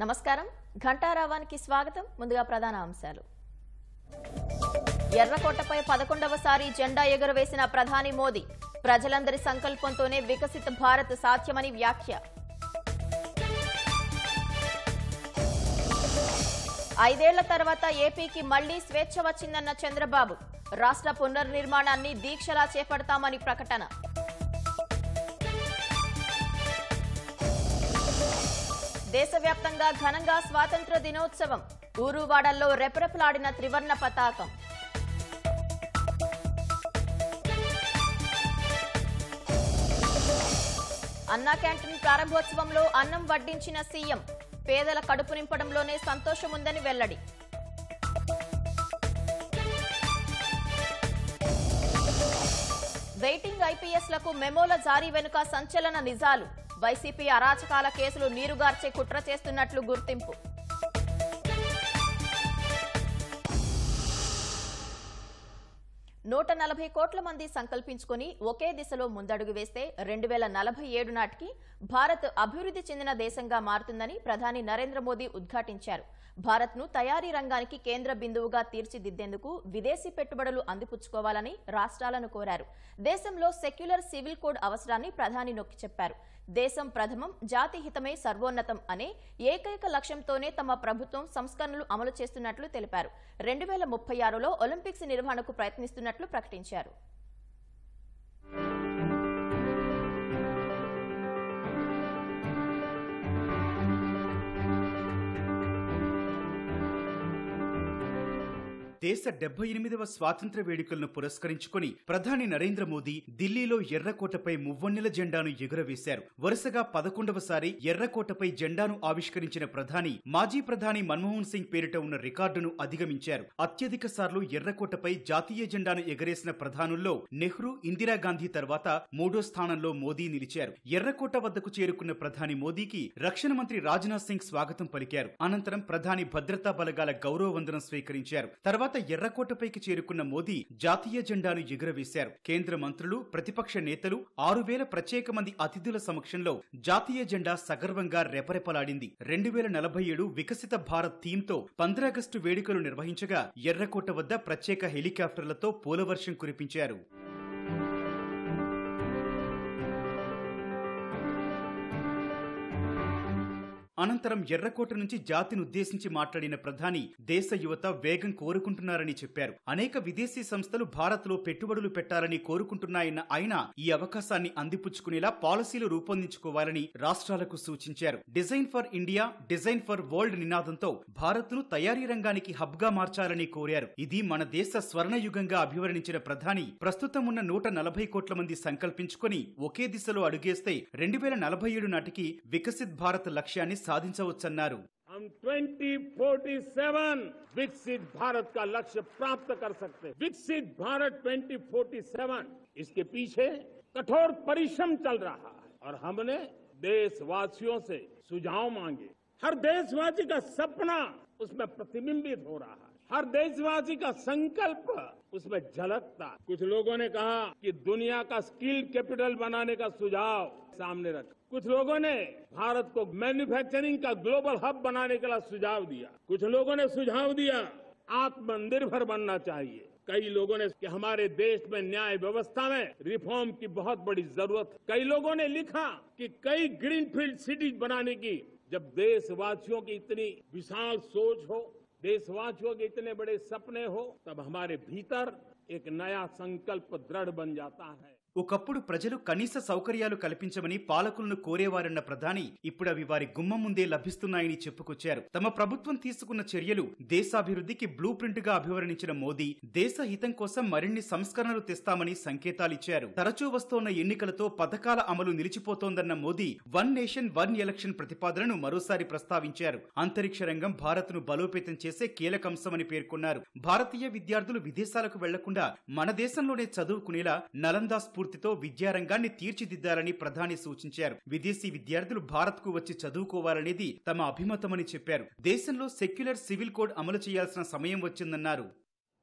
నమస్కారం ఘంటారావానికి స్వాగతం ముందుగా ప్రధాన అంశాలు ఎర్రకోటపై 11వసారి జెండా ఎగురవేసిన ప్రధాని మోదీ ప్రజలందరి సంకల్పంతోనే వికసిత భారత్ సాధ్యమని వ్యాఖ్య 5 ఏళ్ల తర్వాత ఏపీకి మళ్లీ స్వేచ్ఛ వచ్చిందన్న చంద్రబాబు రాష్ట్ర పునర్నిర్మాణాన్ని దీక్షలా చేపడతామని ప్రకటన దేశవ్యాప్తంగా ఘనంగా స్వాతంత్ర్య దినోత్సవం ఊరువాడల్లో రెపరెపలాడిన త్రివర్ణ పతాకం అన్నా క్యాంటీన్ ప్రారంభోత్సవంలో అన్నం వడ్డించిన సీఎం పేదల కడుపు నింపడంలోనే సంతోషముందని వెల్లడి వెయిటింగ్ ఐపీఎస్లకు మెమోల జారీ వెనుక సంచలన నిజాలు వైసీపీ అరాచకాల కేసులు నీరుగార్చే కుట్ర చేస్తున్నట్లు గుర్తింపు నూట 40 కోట్ల మంది సంకల్పించుకుని ఒకే దిశలో ముందడుగు వేస్తే 2047 నాటికి భారత్ అభివృద్ధి చెందిన దేశంగా మారుతుందని ప్రధాని నరేంద్ర మోదీ ఉద్ఘాటించారు. భారత్ను తయారీ రంగానికి కేంద్ర బిందువుగా తీర్చిదిద్దేందుకు విదేశీ పెట్టుబడులు అందిపుచ్చుకోవాలని రాష్ట్రాలను కోరారు. దేశంలో సెక్యులర్ సివిల్ కోడ్ అవసరాన్ని ప్రధాని నొక్కి చెప్పారు. దేశం ప్రథమం, జాతి హితమే సర్వోన్నతం అనే ఏకైక లక్ష్యంతోనే తమ ప్రభుత్వం సంస్కరణలు అమలు చేస్తున్నట్లు తెలిపారు. 2036లో ఒలింపిక్స్ నిర్వహణకు ప్రయత్నిస్తున్నట్లు ప్రకటించారు. దేశ 78వ స్వాతంత్ర్య వేడుకలను పురస్కరించుకుని ప్రధాని నరేంద్ర మోదీ ఢిల్లీలో ఎర్రకోటపై మువ్వన్నెల జెండాను ఎగురవేశారు. వరుసగా 11వసారి ఎర్రకోటపై జెండాను ఆవిష్కరించిన ప్రధాని మాజీ ప్రధాని మన్మోహన్ సింగ్ పేరిట ఉన్న రికార్డును అధిగమించారు. అత్యధిక సార్లు ఎర్రకోటపై జాతీయ జెండాను ఎగరేసిన ప్రధానుల్లో నెహ్రూ, ఇందిరాగాంధీ తర్వాత 3వ స్థానంలో మోదీ నిలిచారు. ఎర్రకోట వద్దకు చేరుకున్న ప్రధాని మోదీకి రక్షణ మంత్రి రాజ్నాథ్ సింగ్ స్వాగతం పలికారు. అనంతరం ప్రధాని భద్రతా బలగాల గౌరవ వందనం స్వీకరించారు. తర్వాత ఎర్రకోటపైకి చేరుకున్న మోదీ జాతీయ జెండాను ఎగురవేశారు. కేంద్ర మంత్రులు, ప్రతిపక్ష నేతలు, 6000 ప్రత్యేక మంది అతిథుల సమక్షంలో జాతీయ జెండా సగర్వంగా రెపరెపలాడింది. 2047 వికసిత భారత్ థీమ్తో 15 ఆగస్టు వేడుకలు నిర్వహించగా ఎర్రకోట వద్ద ప్రత్యేక హెలికాప్టర్లతో పూలవర్షం కురిపించారు. అనంతరం ఎర్రకోట నుంచి జాతిని ఉద్దేశించి మాట్లాడిన ప్రధాని దేశ యువత వేగం కోరుకుంటున్నారని చెప్పారు. అనేక విదేశీ సంస్థలు భారత్లో పెట్టుబడులు పెట్టాలని కోరుకుంటున్నాయన్న ఆయన ఈ అవకాశాన్ని అందిపుచ్చుకునేలా పాలసీలు రూపొందించుకోవాలని రాష్ట్రాలకు సూచించారు. Design for India, design for world నినాదంతో భారత్ను తయారీ రంగానికి హబ్ గా మార్చాలని కోరారు. ఇది మన దేశ స్వర్ణయుగంగా అభివర్ణించిన ప్రధాని ప్రస్తుతం ఉన్న 140 కోట్ల మంది సంకల్పించుకుని ఒకే దిశలో అడుగేస్తే 2047 నాటికి వికసిత్ భారత్ లక్ష్యాన్ని సాధించవచ్చన్నారు. हम 2047 विकसित भारत का लक्ष्य प्राप्त कर सकते हैं. विकसित भारत 2047 इसके पीछे कठोर परिश्रम चल रहा है और हमने देशवासियों से सुझाव मांगे. हर देशवासी का सपना उसमें प्रतिबिंबित हो रहा है. हर देशवासी का संकल्प उसमें झलकता. कुछ लोगों ने कहा कि दुनिया का स्किल कैपिटल बनाने का सुझाव सामने रखा. कुछ लोगों ने भारत को मैन्युफैक्चरिंग का ग्लोबल हब बनाने का सुझाव दिया. कुछ लोगों ने सुझाव दिया आत्मनिर्भर बनना चाहिए. कई लोगों ने कि हमारे देश में न्याय व्यवस्था में रिफॉर्म की बहुत बड़ी जरूरत है. कई लोगों ने लिखा कि कई ग्रीनफील्ड सिटीज बनाने की. जब देशवासियों की इतनी विशाल सोच हो, देशवासियों के इतने बड़े सपने हो, तब हमारे भीतर एक नया संकल्प दृढ़ बन जाता है. ఒకప్పుడు ప్రజలు కనీస సౌకర్యాలు కల్పించమని పాలకులను కోరేవారన్న ప్రధాని ఇప్పుడు అవి వారి గుమ్మం ముందే లభిస్తున్నాయని చెప్పుకొచ్చారు. తమ ప్రభుత్వం తీసుకున్న చర్యలు దేశాభివృద్ధికి బ్లూ ప్రింట్ గా అభివర్ణించిన మోదీ దేశ హితం కోసం మరిన్ని సంస్కరణలు తెస్తామని సంకేతాలిచ్చారు. తరచూ వస్తోన్న ఎన్నికలతో పథకాల అమలు నిలిచిపోతోందన్న Modi one nation one election ప్రతిపాదనను మరోసారి ప్రస్తావించారు. అంతరిక్ష రంగం భారత్ను బలోపేతం చేసే కీలకంశమని పేర్కొన్నారు. భారతీయ విద్యార్థులు విదేశాలకు వెళ్లకుండా మన దేశంలోనే చదువుకునేలా నలందా స్ఫూర్తితో విద్యారంగాన్ని తీర్చిదిద్దాలని ప్రధాని సూచించారు. విదేశీ విద్యార్థులు భారత్ కు వచ్చి చదువుకోవాలనేది తమ అభిమతమని చెప్పారు. దేశంలో సెక్యులర్ సివిల్ కోడ్ అమలు చేయాల్సిన సమయం వచ్చిందన్నారు.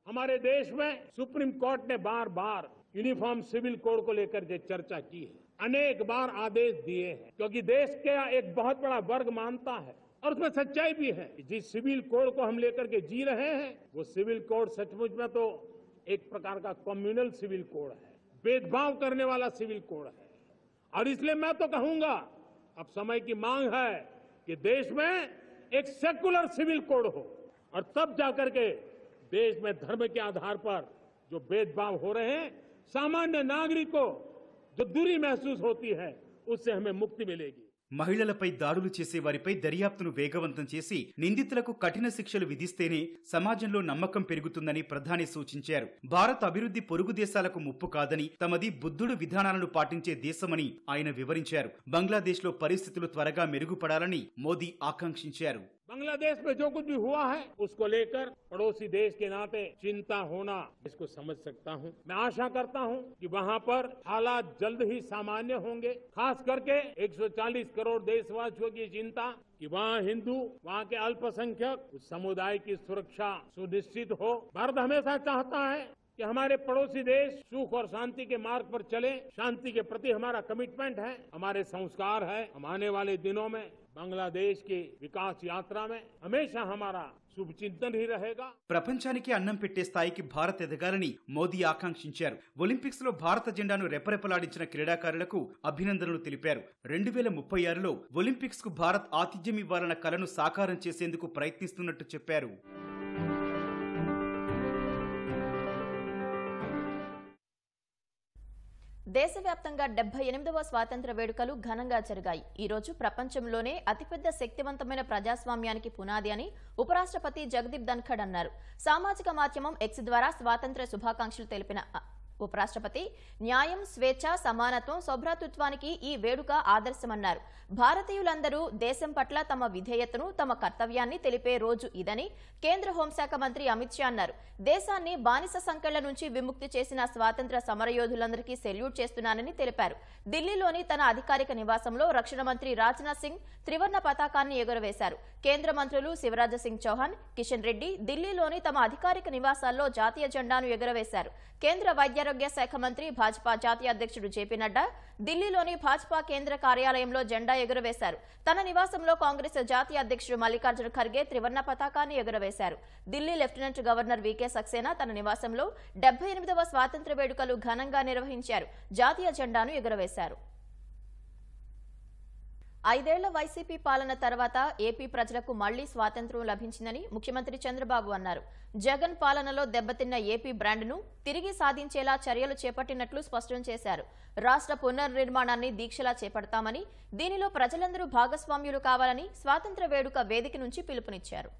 हमारे देश में सुप्रीम कोर्ट ने बार बार यूनिफॉर्म सिविल कोड को लेकर के चर्चा की है. अनेक बार आदेश दिए हैं क्योंकि देश का एक बहुत बड़ा वर्ग मानता है और उसमें सच्चाई भी है। जिस सिविल कोड को हम लेकर के जी रहे हैं वो सिविल कोड सचमुच में तो एक प्रकार का कम्युनल सिविल कोड है, भेदभाव करने वाला सिविल कोड है। और इसलिए मैं तो कहूंगा अब समय की मांग है कि देश में एक सेकुलर सिविल कोड हो और तब जाकर के देश में धर्म के आधार पर जो भेदभाव हो रहे हैं, सामान्य नागरिक को जो दूरी महसूस होती है उससे हमें मुक्ति मिलेगी। మహిళలపై దాడులు చేసే వారిపై దర్యాప్తును వేగవంతం చేసి నిందితులకు కఠిన శిక్షలు విధిస్తేనే సమాజంలో నమ్మకం పెరుగుతుందని ప్రధాని సూచించారు. భారత్ అభివృద్ధి పొరుగు దేశాలకు ముప్పు కాదని, తమది బుద్ధుడు విధానాలను పాటించే దేశమని ఆయన వివరించారు. బంగ్లాదేశ్లో పరిస్థితులు త్వరగా మెరుగుపడాలని మోదీ ఆకాంక్షించారు. बांग्लादेश में जो कुछ भी हुआ है उसको लेकर पड़ोसी देश के नाते चिंता होना इसको समझ सकता हूं। मैं आशा करता हूं कि वहां पर हालात जल्द ही सामान्य होंगे। खास करके 140 करोड़ देशवासियों की चिंता कि वहां हिंदू, वहां के अल्पसंख्यक, उस समुदाय की सुरक्षा सुनिश्चित हो। भारत हमेशा चाहता है कि हमारे पड़ोसी देश सुख और शांति के मार्ग पर चले। शांति के प्रति हमारा कमिटमेंट है, हमारे संस्कार है। हम आने वाले दिनों में बांग्लादेश की विकास यात्रा में हमेशा हमारा शुभचिंतन ही रहेगा. ప్రపంచానికి అన్నం పెట్టే స్థాయికి భారత్ ఎదగాలని మోదీ ఆకాంక్షించారు. ఒలింపిక్స్ లో భారత జెండాను రెపరెపలాడించిన క్రీడాకారులకు అభినందనలు తెలిపారు. 2036లో ఒలింపిక్స్ కు భారత్ ఆతిథ్యం ఇవ్వాలన్న కలను సాకారం చేసేందుకు ప్రయత్నిస్తున్నట్టు చెప్పారు. దేశవ్యాప్తంగా 78వ స్వాతంత్ర్య వేడుకలు ఘనంగా జరిగాయి. ఈ రోజు ప్రపంచంలోనే అతిపెద్ద శక్తివంతమైన ప్రజాస్వామ్యానికి పునాది అని ఉపరాష్ట్రపతి జగదీప్ ధన్ఖడ్ అన్నారు. సామాజిక మాధ్యమం ఎక్స్ ద్వారా స్వాతంత్ర్య శుభాకాంక్షలు తెలిపిన ఉపరాష్ట్రపతి న్యాయం, స్వేచ్ఛ, సమానత్వం, సౌభ్రాతృత్వానికి ఈ వేడుక ఆదర్శమన్నారు. భారతీయులందరూ దేశం పట్ల తమ విధేయతను, తమ కర్తవ్యాన్ని తెలిపే రోజు ఇదని కేంద్ర హోంశాఖ మంత్రి అమిత్ షా అన్నారు. దేశాన్ని బానిస సంకెళ్ల నుంచి విముక్తి చేసిన స్వాతంత్ర్య సమరయోధులందరికీ సెల్యూట్ చేస్తున్నానని తెలిపారు. ఢిల్లీలోని తన అధికారిక నివాసంలో రక్షణ మంత్రి రాజ్నాథ్ సింగ్ త్రివర్ణ పతాకాన్ని ఎగురవేశారు. కేంద్ర మంత్రులు శివరాజ్ సింగ్ చౌహాన్, కిషన్ రెడ్డి ఢిల్లీలోని తమ అధికారిక నివాసాల్లో జాతీయ జెండాను ఎగురవేశారు. కేంద్ర వైద్యారోగ్య శాఖ మంత్రి, భాజపా జాతీయ అధ్యక్షుడు జేపీ నడ్డా ఢిల్లీలోని భాజపా కేంద్ర కార్యాలయంలో జెండా ఎగురవేశారు. తన నివాసంలో కాంగ్రెస్ జాతీయ అధ్యక్షుడు మల్లికార్జున ఖర్గే త్రివర్ణ పతాకాన్ని ఎగురవేశారు. ఢిల్లీ లెఫ్టినెంట్ గవర్నర్ వీకే సక్సేనా తన నివాసంలో 78వ స్వాతంత్ర్య వేడుకలు ఘనంగా నిర్వహించారు. జాతీయ జెండాను ఎగురవేశారు. 5 ఏళ్ల వైసీపీ పాలన తర్వాత ఏపీ ప్రజలకు మళ్లీ స్వాతంత్ర్యం లభించిందని ముఖ్యమంత్రి చంద్రబాబు అన్నారు. జగన్ పాలనలో దెబ్బతిన్న ఏపీ బ్రాండ్ను తిరిగి సాధించేలా చర్యలు చేపట్టినట్లు స్పష్టం చేశారు. రాష్ట్ర పునర్నిర్మాణాన్ని దీక్షలా చేపడతామని, దీనిలో ప్రజలందరూ భాగస్వామ్యులు కావాలని స్వాతంత్ర్య వేడుక వేదిక నుంచి పిలుపునిచ్చారు.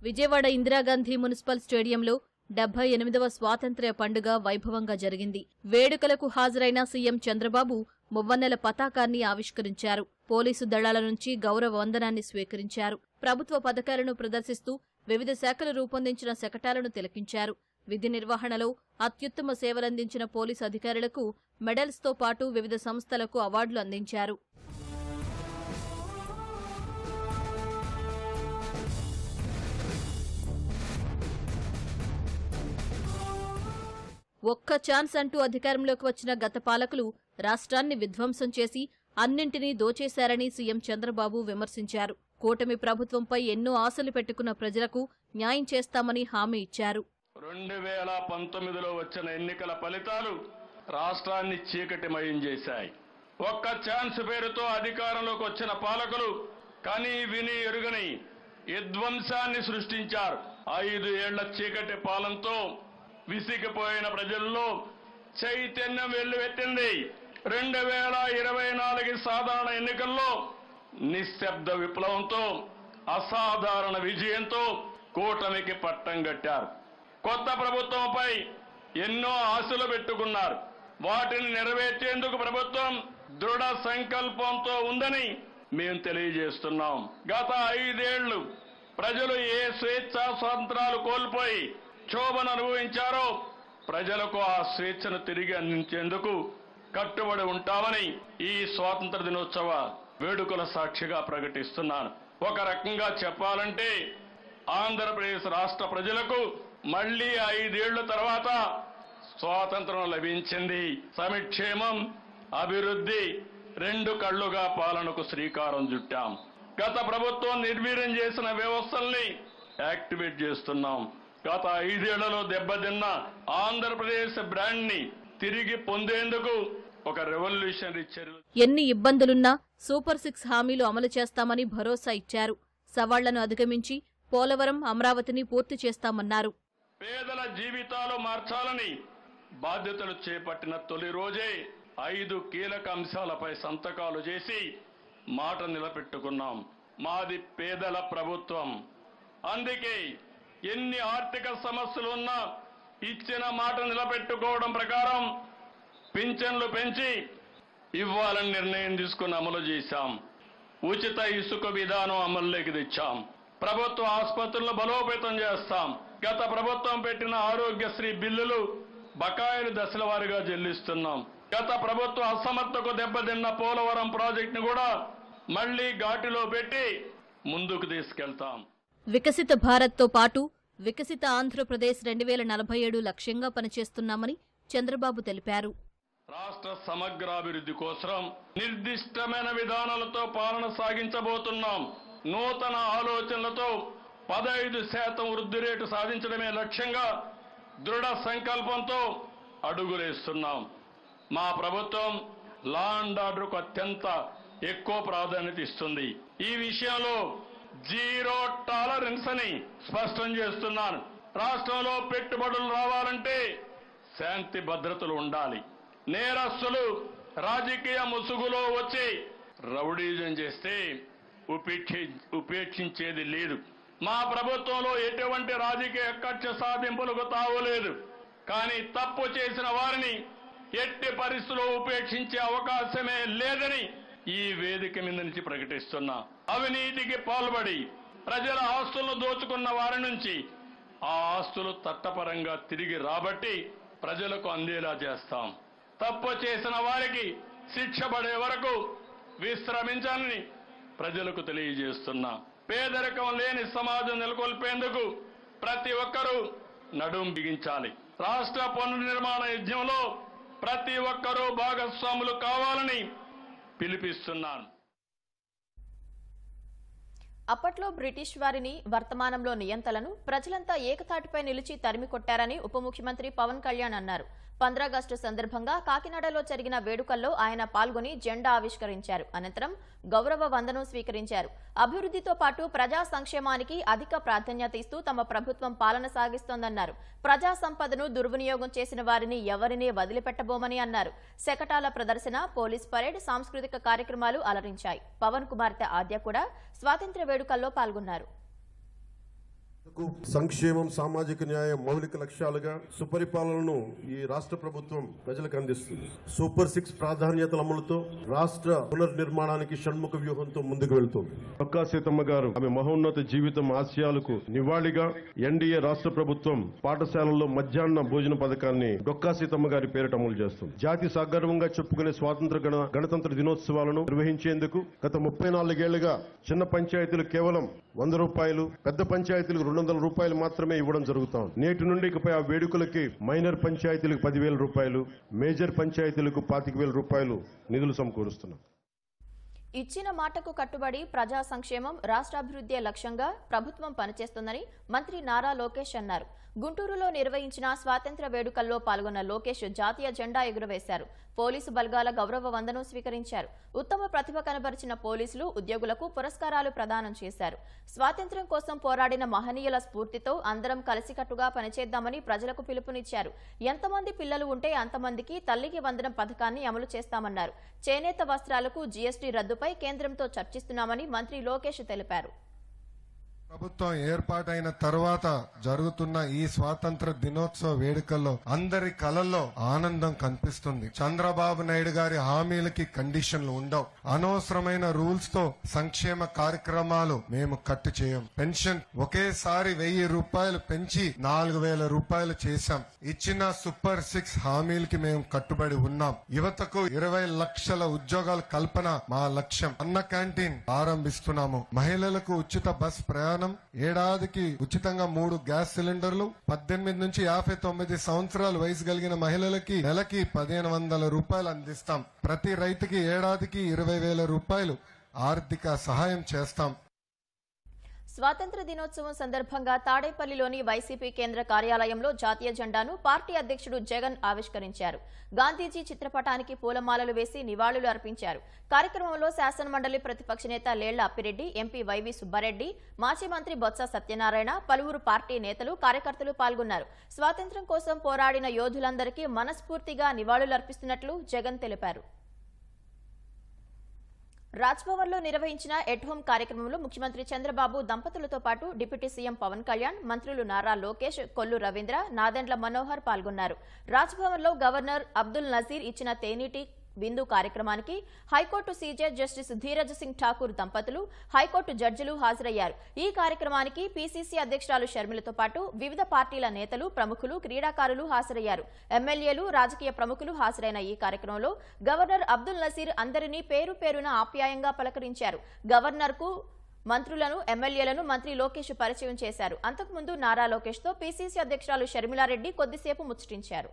విజయవాడ ఇందిరాగాంధీ మున్సిపల్ స్టేడియంలో 78వ స్వాతంత్ర్య పండుగ వైభవంగా జరిగింది. వేడుకలకు హాజరైన సీఎం చంద్రబాబు మువ్వన్నెల పతాకాన్ని ఆవిష్కరించారు. పోలీసు దళాల నుంచి గౌరవ వందనాన్ని స్వీకరించారు. ప్రభుత్వ పథకాలను ప్రదర్శిస్తూ వివిధ శాఖలు రూపొందించిన శకటాలను తిలకించారు. విధి నిర్వహణలో అత్యుత్తమ సేవలందించిన పోలీసు అధికారులకు మెడల్స్తో పాటు వివిధ సంస్థలకు అవార్డులు అందించారు. ఒక్క ఛాన్స్ అంటూ అధికారంలోకి వచ్చిన గత పాలకులు రాష్ట్రాన్ని విధ్వంసం చేసి అన్నింటినీ దోచేశారని సీఎం చంద్రబాబు విమర్శించారు. కూటమి ప్రభుత్వంపై ఎన్నో ఆశలు పెట్టుకున్న ప్రజలకు న్యాయం చేస్తామని హామీ ఇచ్చారు. 2019లో వచ్చిన ఎన్నికల ఫలితాలు రాష్ట్రాన్ని చీకటిమయం చేశాయి. ఒక్క ఛాన్స్ పేరుతో అధికారంలోకి వచ్చిన పాలకులు కని విని ఎరుగని విధ్వంసాన్ని సృష్టించారు. 5 ఏళ్ల చీకటి పాలనతో విసిగిపోయిన ప్రజల్లో చైతన్యం వెల్లువెత్తింది. 2024 సాధారణ ఎన్నికల్లో నిశ్శబ్ద విప్లవంతో అసాధారణ విజయంతో కూటమికి పట్టం కట్టారు. కొత్త ప్రభుత్వంపై ఎన్నో ఆశలు పెట్టుకున్నారు. వాటిని నెరవేర్చేందుకు ప్రభుత్వం దృఢ సంకల్పంతో ఉందని మేము తెలియజేస్తున్నాం. గత 5 ఏళ్లు ప్రజలు ఏ స్వేచ్ఛా స్వాతంత్రాలు కోల్పోయి క్షోభను అనుభవించారో ప్రజలకు ఆ స్వేచ్ఛను తిరిగి అందించేందుకు కట్టుబడి ఉంటామని ఈ స్వాతంత్ర దినోత్సవ వేడుకల సాక్షిగా ప్రకటిస్తున్నాను. ఒక రకంగా చెప్పాలంటే ఆంధ్రప్రదేశ్ రాష్ట్ర ప్రజలకు మళ్లీ 5 ఏళ్ల తర్వాత స్వాతంత్రం లభించింది. సంక్షేమం, అభివృద్ధి 2 కళ్లుగా పాలనకు శ్రీకారం చుట్టాం. గత ప్రభుత్వం నిర్వీర్యం చేసిన వ్యవస్థల్ని యాక్టివేట్ చేస్తున్నాం. గత 5 ఏళ్లలో దెబ్బతిన్న ఆంధ్రప్రదేశ్ బ్రాండ్ ని తిరిగి పొందేందుకు ఒక రెవల్యూషనరీ చర్యలు. ఎన్ని ఇబ్బందులున్నా సూపర్ 6 హామీలు అమలు చేస్తామని భరోసా ఇచ్చారు. సవాళ్లను అధిగమించి పోలవరం, అమరావతిని పూర్తి చేస్తామన్నారు. పేదల జీవితాలు మార్చాలని బాధ్యతలు చేపట్టిన తొలి రోజే 5 కీలక అంశాలపై సంతకాలు చేసి మాట నిలబెట్టుకున్నాం. మాది పేదల ప్రభుత్వం. అందుకే ఎన్ని ఆర్థిక సమస్యలున్నా ఇచ్చిన మాట నిలబెట్టుకోవడం ప్రకారం పింఛన్లు పెంచి ఇవ్వాలని నిర్ణయం తీసుకుని అమలు చేశాం. ఉచిత ఇసుక విధానం అమల్లోకి తెచ్చాం. ప్రభుత్వ ఆసుపత్రులను బలోపేతం చేస్తాం. గత ప్రభుత్వం పెట్టిన ఆరోగ్యశ్రీ బిల్లులు బకాయిలు దశల వారీగా చెల్లిస్తున్నాం. గత ప్రభుత్వ అసమర్థకు దెబ్బతిన్న పోలవరం ప్రాజెక్టును కూడా మళ్లీ ఘాటిలో పెట్టి ముందుకు తీసుకెళ్తాం. వికసిత భారత్తో పాటు వికసిత ఆంధ్రప్రదేశ్ 2047 లక్ష్యంగా పనిచేస్తున్నామని చంద్రబాబు తెలిపారు. రాష్ట్ర సమగ్రాభివృద్ధి కోసం నిర్దిష్టమైన విధానాలతో పాలన సాగించబోతున్నాం. నూతన ఆలోచనలతో 15% వృద్ధి రేటు సాధించడమే లక్ష్యంగా దృఢ సంకల్పంతో అడుగులేస్తున్నాం. మా ప్రభుత్వం లా అండ్ ఆర్డర్కు అత్యంత ఎక్కువ ప్రాధాన్యత ఇస్తుంది. ఈ విషయంలో జీరో టాలరెన్స్ అని స్పష్టం చేస్తున్నాను. రాష్ట్రంలో పెట్టుబడులు రావాలంటే శాంతి భద్రతలు ఉండాలి. నేరస్తులు రాజకీయ ముసుగులో వచ్చి రౌడీజం చేస్తే ఉపేక్షించేది లేదు. మా ప్రభుత్వంలో ఎటువంటి రాజకీయ కక్ష సాధింపులకు తావులేదు. కానీ తప్పు చేసిన వారిని ఎట్టి పరిస్థితుల్లో ఉపేక్షించే అవకాశమే లేదని ఈ వేదిక మీద నుంచి ప్రకటిస్తున్నా. అవినీతికి పాల్పడి ప్రజల ఆస్తులను దోచుకున్న వారి నుంచి ఆ ఆస్తులు చట్టపరంగా తిరిగి రాబట్టి ప్రజలకు అందేలా చేస్తాం. తప్పు చేసిన వారికి శిక్ష పడే వరకు విశ్రమించాలని ప్రజలకు తెలియజేస్తున్నా. పేదరికం లేని సమాజం నెలకొల్పేందుకు ప్రతి ఒక్కరూ నడుం బిగించాలి. రాష్ట్ర పునర్నిర్మాణ యజ్ఞంలో ప్రతి ఒక్కరూ భాగస్వాములు కావాలని పిలిపిస్తున్నాను. అప్పట్లో బ్రిటిష్ వారిని, వర్తమానంలో నియంతలను ప్రజలంతా ఏకతాటిపై నిలిచి తరిమి కొట్టారని ఉప ముఖ్యమంత్రి పవన్ కళ్యాణ్ అన్నారు. 15 ఆగస్టు సందర్భంగా కాకినాడలో జరిగిన వేడుకల్లో ఆయన పాల్గొని జెండా ఆవిష్కరించారు. అనంతరం గౌరవ వందనం స్వీకరించారు. అభివృద్ధితో పాటు ప్రజా సంక్షేమానికి అధిక ప్రాధాన్యత ఇస్తూ తమ ప్రభుత్వం పాలన సాగిస్తోందన్నారు. ప్రజా సంపదను దుర్వినియోగం చేసిన వారిని ఎవరినీ వదిలిపెట్టబోమని అన్నారు. శకటాల ప్రదర్శన, పోలీస్ పరేడ్, సాంస్కృతిక కార్యక్రమాలు అలరించాయి. పవన్ కుమార్తె ఆద్య కూడా స్వాతంత్ర్య వేడుకల్లో పాల్గొన్నారు. సంక్షేమం, సామాజిక న్యాయం మౌలిక లక్ష్యాలుగా సుపరిపాలనను ఈ రాష్ట్ర ప్రభుత్వం ప్రజలకు అందిస్తుంది. సూపర్ 6 ప్రాధాన్యతల అమలుతో రాష్ట్ర పునర్నిర్మాణానికి షణ్ముఖ వ్యూహంతో ముందుకు వెళ్తుంది. డొక్కా సీతమ్మ గారు ఆమె మహోన్నత జీవితం ఆశయాలకు నివాళిగా ఎన్డీఏ రాష్ట్ర ప్రభుత్వం పాఠశాలల్లో మధ్యాహ్న భోజన పథకాన్ని డొక్కా సీతమ్మ గారి పేరిట అమలు చేస్తుంది. జాతి సగర్వంగా చెప్పుకునే స్వాతంత్ర గణతంత్ర దినోత్సవాలను నిర్వహించేందుకు గత 34 ఏళ్లుగా చిన్న పంచాయతీలు కేవలం 100 రూపాయలు, పెద్ద పంచాయతీలకు 200 రూపాయలు మాత్రమే ఇవ్వడం జరుగుతోంది. నేటి నుండి ఇకపై ఆ వేడుకలకి మైనర్ పంచాయతీలకు 10,000 రూపాయలు, మేజర్ పంచాయతీలకు 25,000 రూపాయలు నిధులు సమకూరుస్తున్నాం. ఇచ్చిన మాటకు కట్టుబడి ప్రజా సంక్షేమం, రాష్ట్రాభివృద్ధి లక్ష్యంగా ప్రభుత్వం పనిచేస్తుందని మంత్రి నారా లోకేష్ అన్నారు. గుంటూరులో నిర్వహించిన స్వాతంత్ర్య వేడుకల్లో పాల్గొన్న లోకేష్ జాతీయ జెండా ఎగురవేశారు. పోలీసు బలగాల గౌరవ వందనం స్వీకరించారు. ఉత్తమ ప్రతిభ కనబరిచిన పోలీసులు, ఉద్యోగులకు పురస్కారాలు ప్రదానం చేశారు. స్వాతంత్ర్యం కోసం పోరాడిన మహనీయుల స్ఫూర్తితో అందరం కలిసికట్టుగా పనిచేద్దామని ప్రజలకు పిలుపునిచ్చారు. ఎంతమంది పిల్లలు ఉంటే అంతమందికి తల్లికి వందనం పథకాన్ని అమలు చేస్తామన్నారు. చేనేత వస్త్రాలకు జీఎస్టీ రద్దుపై కేంద్రంతో చర్చిస్తున్నామని మంత్రి లోకేష్ తెలిపారు. ప్రభుత్వం ఏర్పాటైన తర్వాత జరుగుతున్న ఈ స్వాతంత్ర దినోత్సవ వేడుకల్లో అందరి కళల్లో ఆనందం కనిపిస్తుంది. చంద్రబాబు నాయుడు గారి హామీలకి కండిషన్లు ఉండవు. అనవసరమైన రూల్స్ తో సంక్షేమ కార్యక్రమాలు మేము కట్టు చేయం. పెన్షన్ ఒకేసారి 1000 రూపాయలు పెంచి 4,000 రూపాయలు చేశాం. ఇచ్చిన సూపర్ 6 హామీలకి మేము కట్టుబడి ఉన్నాం. యువతకు 20 లక్షల ఉద్యోగాల కల్పన మా లక్ష్యం. అన్న క్యాంటీన్ ఆరంభిస్తున్నాము. మహిళలకు ఉచిత బస్ ప్రయాణం, ఏడాదికి ఉచితంగా 3 గ్యాస్ సిలిండర్లు, 18 నుంచి 59 సంవత్సరాల వయసు కలిగిన మహిళలకి నెలకి 1,500 రూపాయలు అందిస్తాం. ప్రతి రైతుకి ఏడాదికి 20,000 రూపాయలు ఆర్థిక సహాయం చేస్తాం. స్వాతంత్ర దినోత్సవం సందర్భంగా తాడేపల్లిలోని వైసీపీ కేంద్ర కార్యాలయంలో జాతీయ జెండాను పార్టీ అధ్యక్షుడు జగన్ ఆవిష్కరించారు. గాంధీజీ చిత్రపటానికి పూలమాలలు వేసి నివాళులు అర్పించారు. కార్యక్రమంలో శాసనమండలి ప్రతిపక్ష నేత లేళ్ల అప్పిరెడ్డి, ఎంపీ వైవి సుబ్బారెడ్డి, మాజీ మంత్రి బొత్స సత్యనారాయణ, పలువురు పార్టీ నేతలు, కార్యకర్తలు పాల్గొన్నారు. స్వాతంత్ర్యం కోసం పోరాడిన యోధులందరికీ మనస్ఫూర్తిగా నివాళులర్పిస్తున్నట్లు జగన్ తెలిపారు. రాజ్భవన్లో నిర్వహించిన ఎట్ హోం కార్యక్రమంలో ముఖ్యమంత్రి చంద్రబాబు దంపతులతో పాటు డిప్యూటీ సీఎం పవన్ కళ్యాణ్, మంత్రులు నారా లోకేష్, కొల్లు రవీంద్ర, నాదెండ్ల మనోహర్ పాల్గొన్నారు. రాజ్భవన్లో గవర్నర్ అబ్దుల్ నజీర్ ఇచ్చిన తేనీటి బిందు కార్యక్రమానికి high court CJ justice Dheeraj Singh Thakur దంపతులు, హైకోర్టు జడ్జిలు హాజరయ్యారు. ఈ కార్యక్రమానికి పీసీసీ అధ్యక్షురాలు షర్మిలతో పాటు వివిధ పార్టీల నేతలు, ప్రముఖులు, క్రీడాకారులు హాజరయ్యారు. ఎమ్మెల్యేలు, రాజకీయ ప్రముఖులు హాజరైన ఈ కార్యక్రమంలో గవర్నర్ అబ్దుల్ నజీర్ అందరినీ పేరు పేరున ఆప్యాయంగా పలకరించారు. గవర్నర్కు మంత్రులను, ఎమ్మెల్యేలను మంత్రి లోకేష్ పరిచయం చేశారు. అంతకుముందు నారా లోకేష్తో పీసీసీ అధ్యక్షురాలు షర్మిలారెడ్డి కొద్దిసేపు ముచ్చటించారు.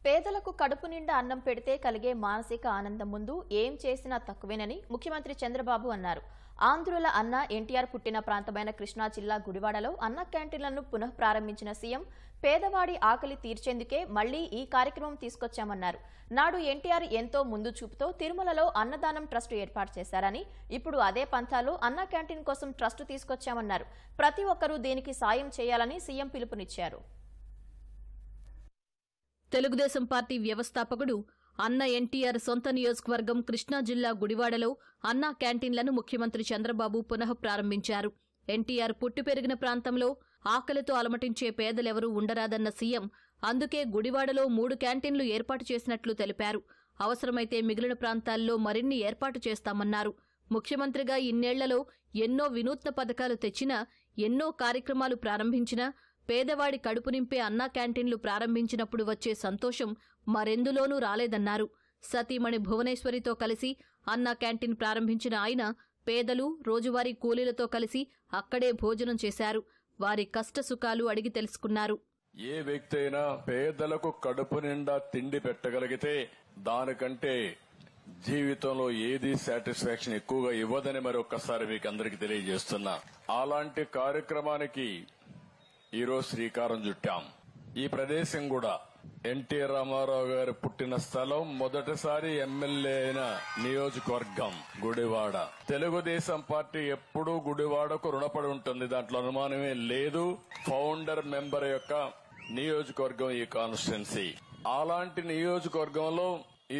పేదలకు కడుపు నిండా అన్నం పెడితే కలిగే మానసిక ఆనందం ముందు ఏం చేసినా తక్కువేనని ముఖ్యమంత్రి చంద్రబాబు అన్నారు. ఆంధ్రుల అన్న ఎన్టీఆర్ పుట్టిన ప్రాంతమైన కృష్ణా జిల్లా గుడివాడలో అన్న క్యాంటీన్లను పునః ప్రారంభించిన సీఎం పేదవాడి ఆకలి తీర్చేందుకే మళ్లీ ఈ కార్యక్రమం తీసుకొచ్చామన్నారు. నాడు ఎన్టీఆర్ ఎంతో ముందు చూపుతో తిరుమలలో అన్నదానం ట్రస్ట్ ఏర్పాటు చేశారని, ఇప్పుడు అదే పంథాలో అన్న క్యాంటీన్ కోసం ట్రస్ట్ తీసుకొచ్చామన్నారు. ప్రతి ఒక్కరూ దీనికి సాయం చేయాలని సీఎం పిలుపునిచ్చారు. తెలుగుదేశం పార్టీ వ్యవస్థాపకుడు అన్న ఎన్టీఆర్ సొంత నియోజకవర్గం కృష్ణా జిల్లా గుడివాడలో అన్నా క్యాంటీన్లను ముఖ్యమంత్రి చంద్రబాబు పునః ప్రారంభించారు. ఎన్టీఆర్ పుట్టి పెరిగిన ప్రాంతంలో ఆకలితో అలమటించే పేదలెవరూ ఉండరాదన్న సీఎం అందుకే గుడివాడలో 3 క్యాంటీన్లు ఏర్పాటు చేసినట్లు తెలిపారు. అవసరమైతే మిగిలిన ప్రాంతాల్లో మరిన్ని ఏర్పాటు చేస్తామన్నారు. ముఖ్యమంత్రిగా ఇన్నేళ్లలో ఎన్నో వినూత్న పథకాలు తెచ్చినా, ఎన్నో కార్యక్రమాలు ప్రారంభించినా పేదవాడి కడుపు నింపే అన్నా క్యాంటీన్లు ప్రారంభించినప్పుడు వచ్చే సంతోషం మరెందులోనూ రాలేదన్నారు. సతీమణి భువనేశ్వరితో కలిసి అన్నా క్యాంటీన్ ప్రారంభించిన ఆయన పేదలు, రోజువారీ కూలీలతో కలిసి అక్కడే భోజనం చేశారు. వారి కష్టసుఖాలు అడిగి తెలుసుకున్నారు. ఏ వ్యక్తి అయినా పేదలకు కడుపు నిండా తిండి పెట్టగలిగితే దానికంటే జీవితంలో ఏది సాటిస్ఫాక్షన్ ఎక్కువగా ఇవ్వదని మరొక్కసారి మీకు అందరికీ తెలియజేస్తున్నా. అలాంటి కార్యక్రమానికి ఈరోజు శ్రీకారం చుట్టాం. ఈ ప్రదేశం కూడా ఎన్టీ రామారావు గారు పుట్టిన స్థలం, మొదటిసారి ఎమ్మెల్యే అయిన నియోజకవర్గం గుడివాడ. తెలుగుదేశం పార్టీ ఎప్పుడూ గుడివాడకు రుణపడి ఉంటుంది, దాంట్లో అనుమానమే లేదు. ఫౌండర్ మెంబర్ యొక్క నియోజకవర్గం ఈ కాన్స్టిట్యున్సీ. అలాంటి నియోజకవర్గంలో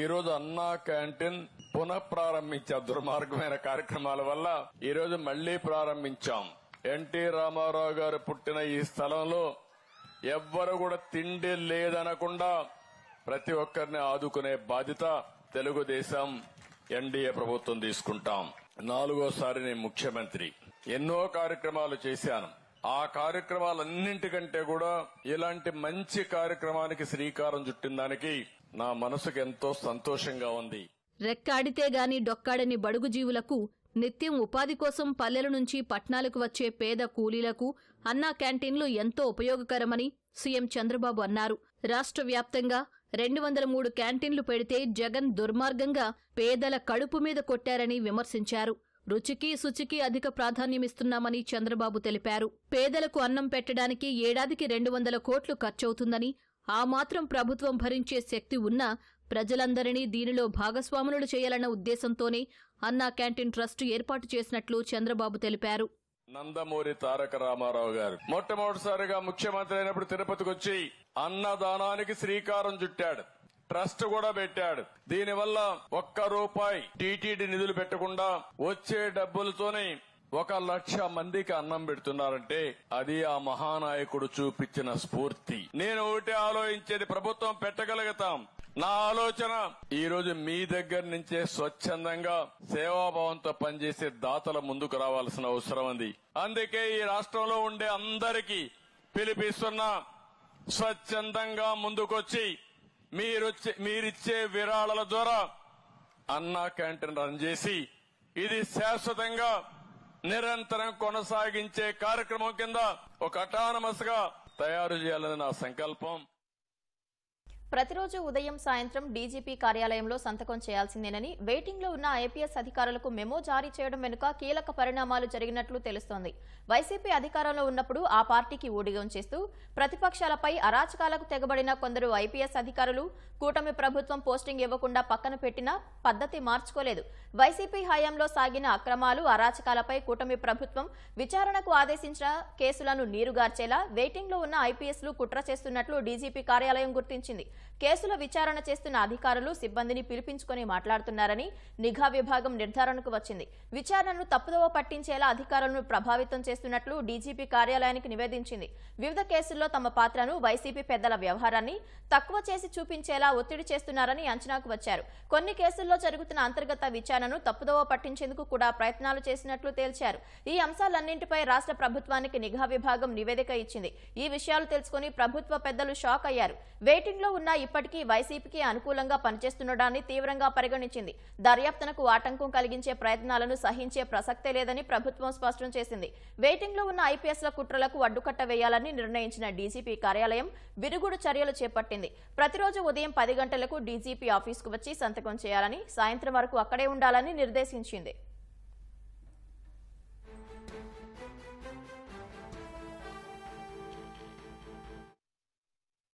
ఈ రోజు అన్నా క్యాంటీన్ పునః ప్రారంభించాం. దుర్మార్గమైన కార్యక్రమాల వల్ల ఈ రోజు మళ్లీ ప్రారంభించాం. ఎన్టీ రామారావు గారు పుట్టిన ఈ స్థలంలో ఎవ్వరు కూడా తిండి లేదనకుండా ప్రతి ఒక్కరిని ఆదుకునే బాధ్యత తెలుగుదేశం ఎన్డీఏ ప్రభుత్వం తీసుకుంటాం. 4వ నేను ముఖ్యమంత్రి. ఎన్నో కార్యక్రమాలు చేశాను. ఆ కార్యక్రమాలన్నింటికంటే కూడా ఇలాంటి మంచి కార్యక్రమానికి శ్రీకారం చుట్టిన దానికి నా మనసుకు ఎంతో సంతోషంగా ఉంది. రెక్కాడితే గాని డొక్కాడని బడుగు జీవులకు నిత్యం ఉపాధి కోసం పల్లెల నుంచి పట్నాలకు వచ్చే పేద కూలీలకు అన్నా క్యాంటీన్లు ఎంతో ఉపయోగకరమని సీఎం చంద్రబాబు అన్నారు. రాష్ట్ర వ్యాప్తంగా 203 క్యాంటీన్లు పెడితే జగన్ దుర్మార్గంగా పేదల కడుపు మీద కొట్టారని విమర్శించారు. రుచికి, శుచికి అధిక ప్రాధాన్యమిస్తున్నామని చంద్రబాబు తెలిపారు. పేదలకు అన్నం పెట్టడానికి ఏడాదికి 200 కోట్లు ఖర్చవుతుందని, ఆ మాత్రం ప్రభుత్వం భరించే శక్తి ఉన్నా ప్రజలందరినీ దీనిలో భాగస్వాములు చేయాలన్న ఉద్దేశంతోనే అన్నా క్యాంటీన్ ట్రస్ట్ ఏర్పాటు చేసినట్లు చంద్రబాబు తెలిపారు. నందమూరి తారక రామారావు గారు మొట్టమొదటిసారిగా ముఖ్యమంత్రి అయినప్పుడు తిరుపతికి వచ్చి అన్నదానానికి శ్రీకారం చుట్టాడు. ట్రస్ట్ కూడా పెట్టాడు. దీనివల్ల ₹1 టీటీడీ నిధులు పెట్టకుండా వచ్చే డబ్బులతోనే 1,00,000 మందికి అన్నం పెడుతున్నారంటే అది ఆ మహానాయకుడు చూపించిన స్ఫూర్తి. నేను ఒకటే ఆలోచించేది, ప్రభుత్వం పెట్టగలుగుతాం. నా ఆలోచన ఈ రోజు మీ దగ్గర నుంచే స్వచ్ఛందంగా సేవాభావంతో పనిచేసే దాతల ముందుకు రావాల్సిన అవసరం ఉంది. అందుకే ఈ రాష్ట్రంలో ఉండే అందరికీ పిలిపిస్తున్నా, స్వచ్ఛందంగా ముందుకొచ్చి మీరిచ్చే విరాళాల ద్వారా అన్నా క్యాంటీన్ రన్ చేసి ఇది శాశ్వతంగా నిరంతరం కొనసాగించే కార్యక్రమం కింద ఒక అటానమస్ గా తయారు చేయాలని నా సంకల్పం. ప్రతిరోజు ఉదయం సాయంత్రం డీజీపీ కార్యాలయంలో సంతకం చేయాల్సిందేనని వెయిటింగ్లో ఉన్న ఐపీఎస్ అధికారులకు మెమో జారీ చేయడం వెనుక కీలక పరిణామాలు జరిగినట్లు తెలుస్తోంది. వైసీపీ అధికారంలో ఉన్నప్పుడు ఆ పార్టీకి ఊడిగం చేస్తూ ప్రతిపక్షాలపై అరాచకాలకు తెగబడిన కొందరు ఐపీఎస్ అధికారులు కూటమి ప్రభుత్వం పోస్టింగ్ ఇవ్వకుండా పక్కన పెట్టినా పద్ధతి మార్చుకోలేదు. వైసీపీ హయాంలో సాగిన అక్రమాలు, అరాచకాలపై కూటమి ప్రభుత్వం విచారణకు ఆదేశించిన కేసులను నీరుగార్చేలా వెయిటింగ్లో ఉన్న ఐపీఎస్లు కుట్ర చేస్తున్నట్లు డీజీపీ కార్యాలయం గుర్తించింది. కేసుల విచారణ చేస్తున్న అధికారులు సిబ్బందిని పిలిపించుకొని మాట్లాడుతున్నారని నిఘా విభాగం నిర్ధారణకు వచ్చింది. విచారణను తప్పుదోవ పట్టించేలా అధికారులను ప్రభావితం చేస్తున్నట్లు డీజీపీ కార్యాలయానికి నివేదించింది. వివిధ కేసుల్లో తమ పాత్రను, వైసీపీ పెద్దల వ్యవహారాన్ని తక్కువ చేసి చూపించేలా ఒత్తిడి చేస్తున్నారని అంచనాకు వచ్చారు. కొన్ని కేసుల్లో జరుగుతున్న అంతర్గత విచారణను తప్పుదోవ పట్టించేందుకు కూడా ప్రయత్నాలు చేసినట్లు తేల్చారు. ఈ అంశాలన్నింటిపై రాష్ట్ర ప్రభుత్వానికి నిఘా విభాగం నివేదిక ఇచ్చింది. ఈ విషయాలు తెలుసుకుని ప్రభుత్వ పెద్దలు షాక్ అయ్యారు. వెయిటింగ్ లో ఉన్న ఇప్పటికీ వైసీపీకి అనుకూలంగా పనిచేస్తుండడాన్ని తీవ్రంగా పరిగణించింది. దర్యాప్తునకు ఆటంకం కలిగించే ప్రయత్నాలను సహించే ప్రసక్తే లేదని ప్రభుత్వం స్పష్టం చేసింది. వెయిటింగ్ లో ఉన్న ఐపీఎస్ల కుట్రలకు అడ్డుకట్ట వేయాలని నిర్ణయించిన డీజీపీ కార్యాలయం విరుగుడు చర్యలు చేపట్టింది. ప్రతిరోజు ఉదయం 10 గంటలకు డీజీపీ ఆఫీసుకు వచ్చి సంతకం చేయాలని, సాయంత్రం వరకు అక్కడే ఉండాలని నిర్దేశించింది.